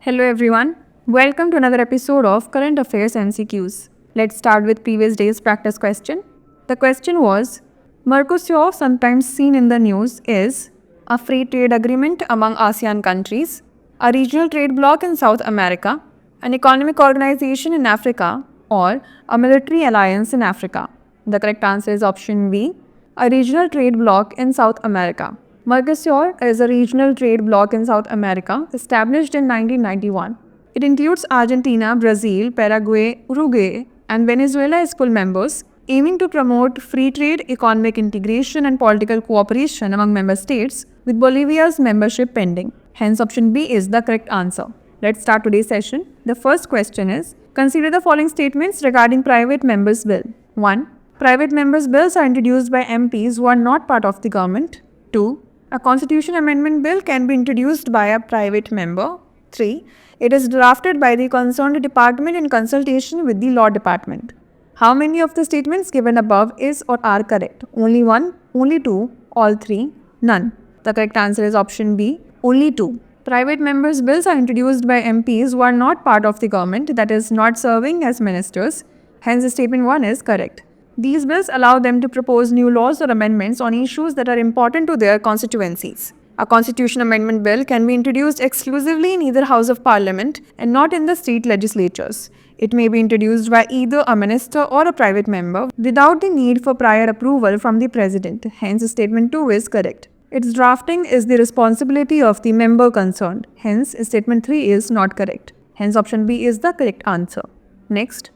Hello everyone. Welcome to another episode of Current Affairs MCQs. Let's start with previous day's practice question. The question was, Mercosur, sometimes seen in the news, is a free trade agreement among ASEAN countries, a regional trade bloc in South America, an economic organization in Africa, or a military alliance in Africa. The correct answer is option B, a regional trade bloc in South America. Mercosur is a regional trade bloc in South America established in 1991. It includes Argentina, Brazil, Paraguay, Uruguay, and Venezuela as full members, aiming to promote free trade, economic integration, and political cooperation among member states, with Bolivia's membership pending. Hence, option B is the correct answer. Let's start today's session. The first question is, consider the following statements regarding private members' bill. 1. Private members' bills are introduced by MPs who are not part of the government. 2. A constitution amendment bill can be introduced by a private member. 3. It is drafted by the concerned department in consultation with the law department. How many of the statements given above is or are correct? Only 1, only 2, all 3, none. The correct answer is option B, only 2. Private members' bills are introduced by MPs who are not part of the government, that is, not serving as ministers. Hence, statement 1 is correct. These bills allow them to propose new laws or amendments on issues that are important to their constituencies. A constitution amendment bill can be introduced exclusively in either House of Parliament and not in the state legislatures. It may be introduced by either a minister or a private member without the need for prior approval from the President. Hence, statement 2 is correct. Its drafting is the responsibility of the member concerned. Hence, statement 3 is not correct. Hence, option B is the correct answer. Next.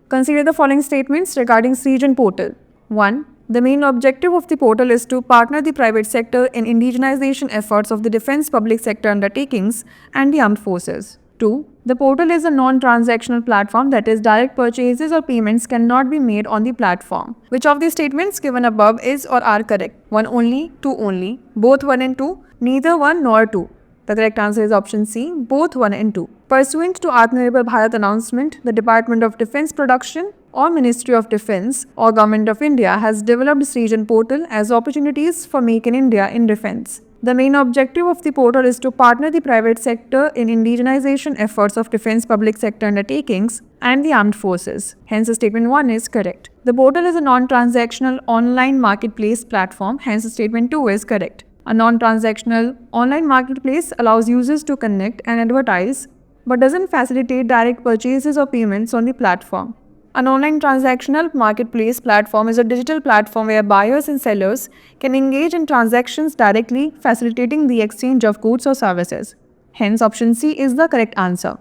Consider the following statements regarding Srijan portal. 1. The main objective of the portal is to partner the private sector in indigenization efforts of the defense public sector undertakings and the armed forces. 2. The portal is a non-transactional platform, that is, direct purchases or payments cannot be made on the platform. Which of the statements given above is or are correct? 1 only, 2 only, both 1 and 2, neither 1 nor 2. The correct answer is option C, both 1 and 2. Pursuant to Atmanirbhar Bharat announcement, the Department of Defense Production or Ministry of Defense or Government of India has developed Srijan portal as opportunities for Make in India in defense. The main objective of the portal is to partner the private sector in indigenization efforts of defense public sector undertakings and the armed forces. Hence, statement 1 is correct. The portal is a non-transactional online marketplace platform. Hence, statement 2 is correct. A non-transactional online marketplace allows users to connect and advertise, but doesn't facilitate direct purchases or payments on the platform. An online transactional marketplace platform is a digital platform where buyers and sellers can engage in transactions directly, facilitating the exchange of goods or services. Hence, option C is the correct answer.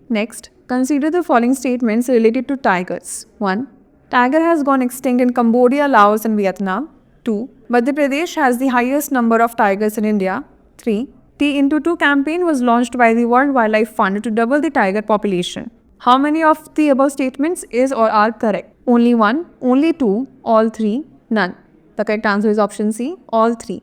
Next, consider the following statements related to tigers. 1. Tiger has gone extinct in Cambodia, Laos, and Vietnam. 2. Madhya Pradesh has the highest number of tigers in India. 3. The Into Two campaign was launched by the World Wildlife Fund to double the tiger population. How many of the above statements is or are correct? Only 1, only 2, all 3, none. The correct answer is option C, all 3.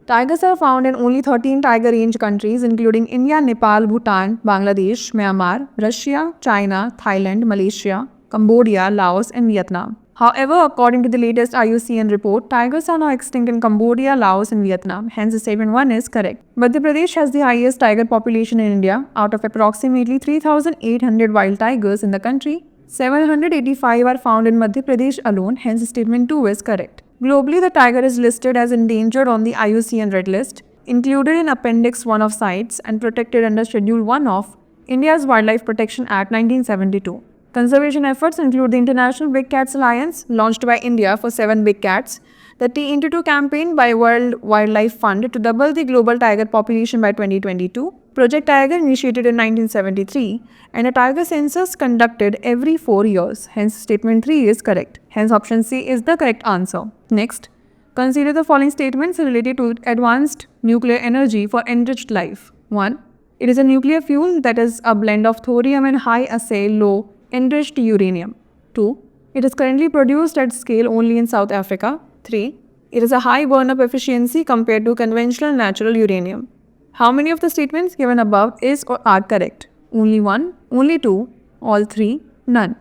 Tigers are found in only 13 tiger range countries including India, Nepal, Bhutan, Bangladesh, Myanmar, Russia, China, Thailand, Malaysia, Cambodia, Laos, and Vietnam. However, according to the latest IUCN report, tigers are now extinct in Cambodia, Laos, and Vietnam. Hence, statement 1 is correct. Madhya Pradesh has the highest tiger population in India. Out of approximately 3,800 wild tigers in the country, 785 are found in Madhya Pradesh alone. Hence, statement 2 is correct. Globally, the tiger is listed as endangered on the IUCN Red List, included in Appendix 1 of CITES, and protected under Schedule 1 of India's Wildlife Protection Act 1972. Conservation efforts include the International Big Cats Alliance, launched by India for 7 big cats, the T Into Two campaign by World Wildlife Fund to double the global tiger population by 2022, Project Tiger initiated in 1973, and a tiger census conducted every 4 years. Hence, statement 3 is correct. Hence, option C is the correct answer. Next, consider the following statements related to advanced nuclear energy for enriched life. 1. It is a nuclear fuel that is a blend of thorium and high-assay low enriched uranium. 2. It is currently produced at scale only in South Africa. 3. It is a high burn-up efficiency compared to conventional natural uranium. How many of the statements given above is or are correct? Only 1, only 2, all 3, none.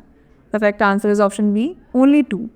The correct answer is option B, only 2.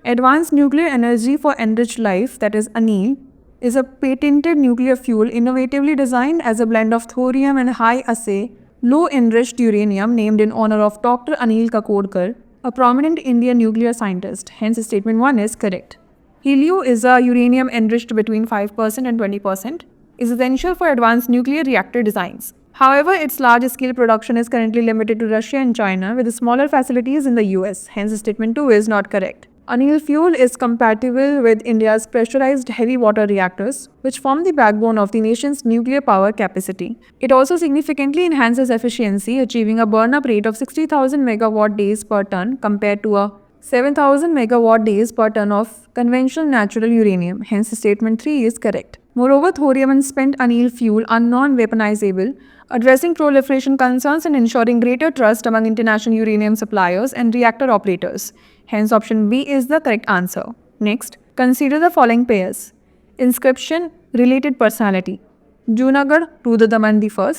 Advanced nuclear energy for enriched life, that is ANEL, is a patented nuclear fuel innovatively designed as a blend of thorium and high-assay Low enriched uranium named in honor of Dr. Anil Kakodkar, a prominent Indian nuclear scientist. Hence, statement 1 is correct. Helio is a uranium enriched between 5% and 20%, is essential for advanced nuclear reactor designs. However, its large-scale production is currently limited to Russia and China, with smaller facilities in the US. Hence, statement 2 is not correct. Anil fuel is compatible with India's pressurized heavy water reactors, which form the backbone of the nation's nuclear power capacity. It also significantly enhances efficiency, achieving a burn-up rate of 60,000 megawatt days per ton compared to a 7,000 megawatt days per ton of conventional natural uranium. Hence, statement 3 is correct. Moreover, thorium and spent anil fuel are non-weaponizable, addressing proliferation concerns and ensuring greater trust among international uranium suppliers and reactor operators. Hence, option B is the correct answer. Next, consider the following pairs. Inscription, related personality. Junagadh, Rudradaman I,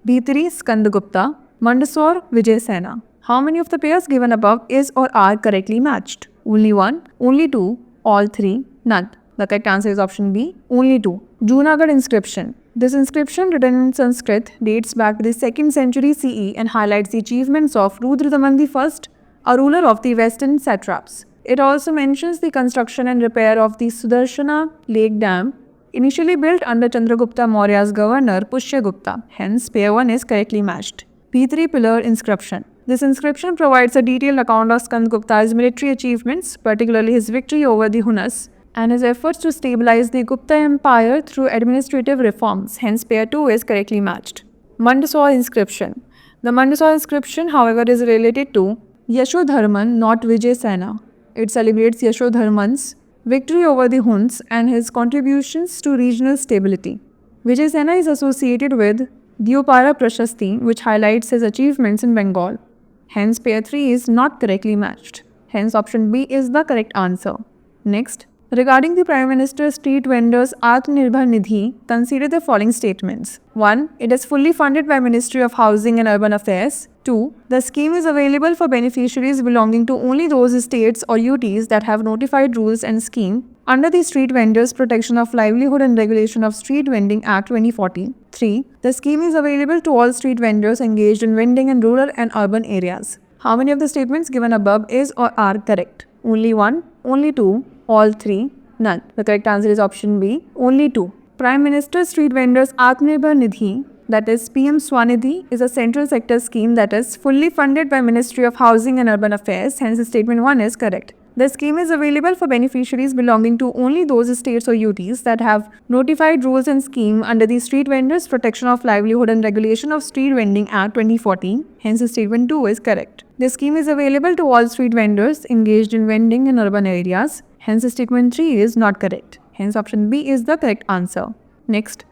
Bhitri, Skandagupta, Mandsaur, Vijay Sena. How many of the pairs given above is or are correctly matched? Only one, only two, all three, none. The correct answer is option B, only two. Junagadh inscription. This inscription, written in Sanskrit, dates back to the 2nd century CE and highlights the achievements of Rudradaman I, a ruler of the western satraps. It also mentions the construction and repair of the Sudarshana Lake Dam, initially built under Chandragupta Maurya's governor Pushyagupta. Hence, pair 1 is correctly matched. P3 pillar inscription. This inscription provides a detailed account of Skandagupta's military achievements, particularly his victory over the Hunas, and his efforts to stabilize the Gupta Empire through administrative reforms. Hence, pair 2 is correctly matched. Mandsaur inscription. The Mandsaur inscription, however, is related to Yashodharman, not Vijay Sena. It celebrates Yashodharman's victory over the Huns and his contributions to regional stability. Vijay Sena is associated with Diopara Prashasti, which highlights his achievements in Bengal. Hence, pair 3 is not correctly matched. Hence, option B is the correct answer. Next, regarding the Prime Minister's street vendors Atmanirbhar Nidhi, consider the following statements. 1. It is fully funded by Ministry of Housing and Urban Affairs. 2. The scheme is available for beneficiaries belonging to only those states or UTs that have notified rules and scheme under the Street Vendors Protection of Livelihood and Regulation of Street Vending Act 2014. 3. The scheme is available to all street vendors engaged in vending in rural and urban areas. How many of the statements given above is or are correct? Only 1, only 2, all 3, none. The correct answer is option B, only 2. Prime Minister Street Vendors Atmanirbhar Nidhi, that is PM Swanidhi, is a central sector scheme that is fully funded by Ministry of Housing and Urban Affairs. Hence, statement 1 is correct. The scheme is available for beneficiaries belonging to only those states or UTs that have notified rules and scheme under the Street Vendors Protection of Livelihood and Regulation of Street Vending Act 2014. Hence, statement 2 is correct. The scheme is available to all street vendors engaged in vending in urban areas. Hence, statement 3 is not correct. Hence, option B is the correct answer. Next,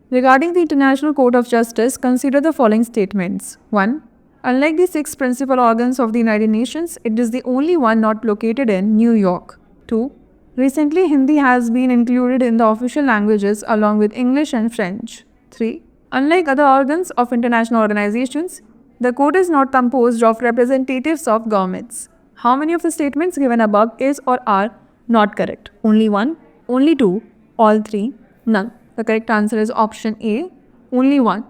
regarding the International Court of Justice, consider the following statements. 1. Unlike the 6 principal organs of the United Nations, it is the only one not located in New York. 2. Recently, Hindi has been included in the official languages along with English and French. 3. Unlike other organs of international organizations, the court is not composed of representatives of governments. How many of the statements given above is or are not correct? Only 1, only 2, all 3, none. The correct answer is option A, only 1.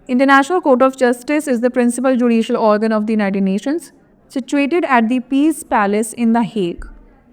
International Court of Justice is the principal judicial organ of the United Nations, situated at the Peace Palace in The Hague,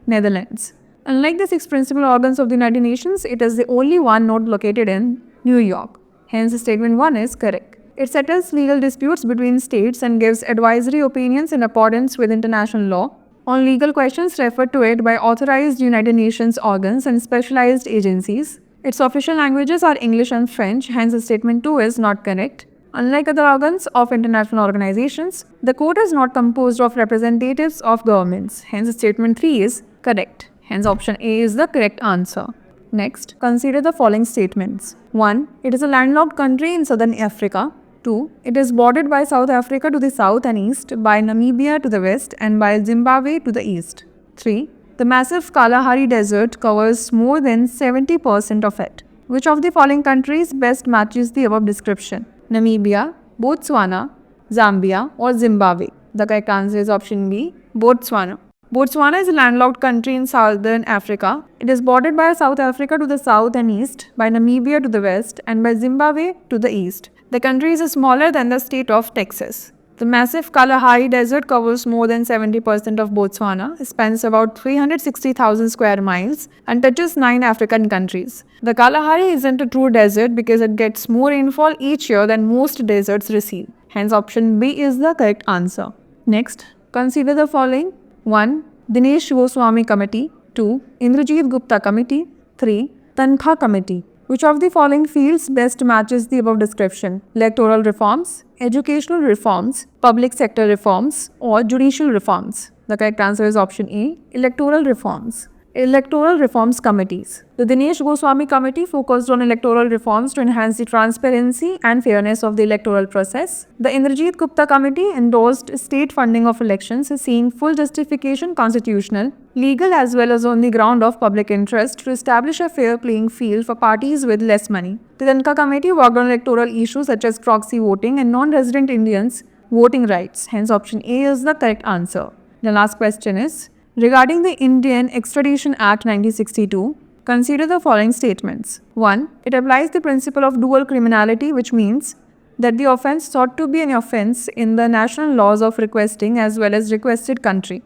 Netherlands. Unlike the 6 principal organs of the United Nations, it is the only one not located in New York. Hence, statement 1 is correct. It settles legal disputes between states and gives advisory opinions in accordance with international law on legal questions referred to it by authorized United Nations organs and specialized agencies. Its official languages are English and French, hence statement 2 is not correct. Unlike other organs of international organizations, the court is not composed of representatives of governments, hence statement 3 is correct. Hence option A is the correct answer. Next, consider the following statements. 1. It is a landlocked country in southern Africa. 2. It is bordered by South Africa to the south and east, by Namibia to the west, and by Zimbabwe to the east. 3. The massive Kalahari Desert covers more than 70% of it. Which of the following countries best matches the above description? Namibia, Botswana, Zambia, or Zimbabwe? The correct answer is option B, Botswana. Botswana is a landlocked country in southern Africa. It is bordered by South Africa to the south and east, by Namibia to the west, and by Zimbabwe to the east. The country is smaller than the state of Texas. The massive Kalahari Desert covers more than 70% of Botswana, spans about 360,000 square miles, and touches 9 African countries. The Kalahari isn't a true desert because it gets more rainfall each year than most deserts receive. Hence, option B is the correct answer. Next, consider the following. 1. Dinesh Goswami Committee. 2. Indrajit Gupta Committee. 3. Tankha Committee. Which of the following fields best matches the above description? Electoral reforms, educational reforms, public sector reforms, or judicial reforms? The correct answer is option A, electoral reforms. Electoral Reforms Committees. The Dinesh Goswami Committee focused on electoral reforms to enhance the transparency and fairness of the electoral process. The Indrajit Gupta Committee endorsed state funding of elections, seeing full justification constitutional, legal as well as on the ground of public interest to establish a fair playing field for parties with less money. The Tankha Committee worked on electoral issues such as proxy voting and non-resident Indians' voting rights. Hence, option A is the correct answer. The last question is, regarding the Indian Extradition Act 1962, consider the following statements. 1. It applies the principle of dual criminality, which means that the offence sought to be an offence in the national laws of requesting as well as requested country.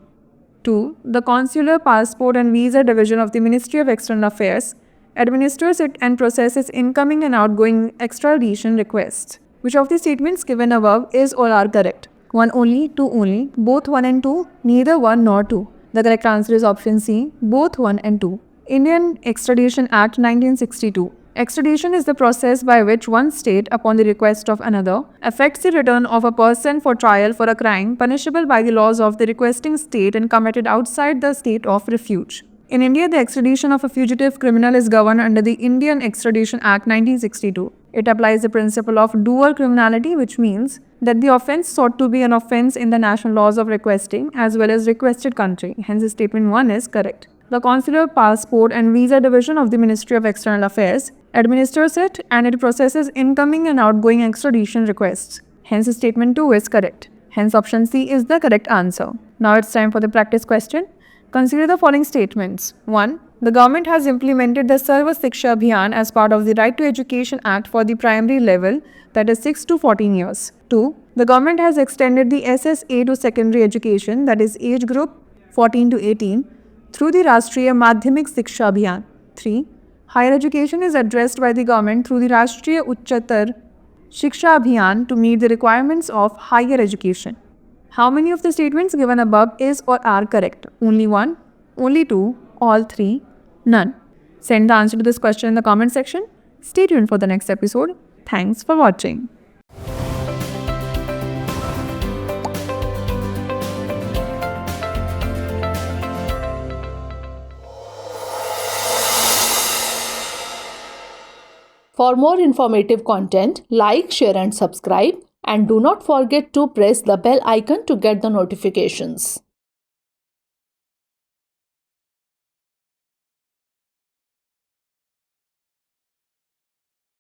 2. The Consular, Passport and Visa Division of the Ministry of External Affairs administers it and processes incoming and outgoing extradition requests. Which of the statements given above is or are correct? 1 only, 2 only, both 1 and 2, neither 1 nor 2. The correct answer is option C, both 1 and 2. Indian Extradition Act 1962. Extradition is the process by which one state, upon the request of another, effects the return of a person for trial for a crime punishable by the laws of the requesting state and committed outside the state of refuge. In India, the extradition of a fugitive criminal is governed under the Indian Extradition Act 1962. It applies the principle of dual criminality, which means that the offence sought to be an offence in the national laws of requesting as well as requested country. Hence, statement 1 is correct. The Consular, Passport and Visa Division of the Ministry of External Affairs administers it and it processes incoming and outgoing extradition requests. Hence, statement 2 is correct. Hence, option C is the correct answer. Now it's time for the practice question. Consider the following statements. 1. The government has implemented the Sarva Shiksha Abhiyan as part of the Right to Education Act for the primary level, that is 6 to 14 years. 2. The government has extended the SSA to secondary education, that is age group 14 to 18, through the Rashtriya Madhyamik Shiksha Abhiyan. 3. Higher education is addressed by the government through the Rashtriya Uchchatar Shiksha Abhiyan to meet the requirements of higher education. How many of the statements given above is or are correct? Only 1, only 2, all 3, none. Send the answer to this question in the comment section. Stay tuned for the next episode. Thanks for watching. For more informative content, like, share and subscribe, and do not forget to press the bell icon to get the notifications.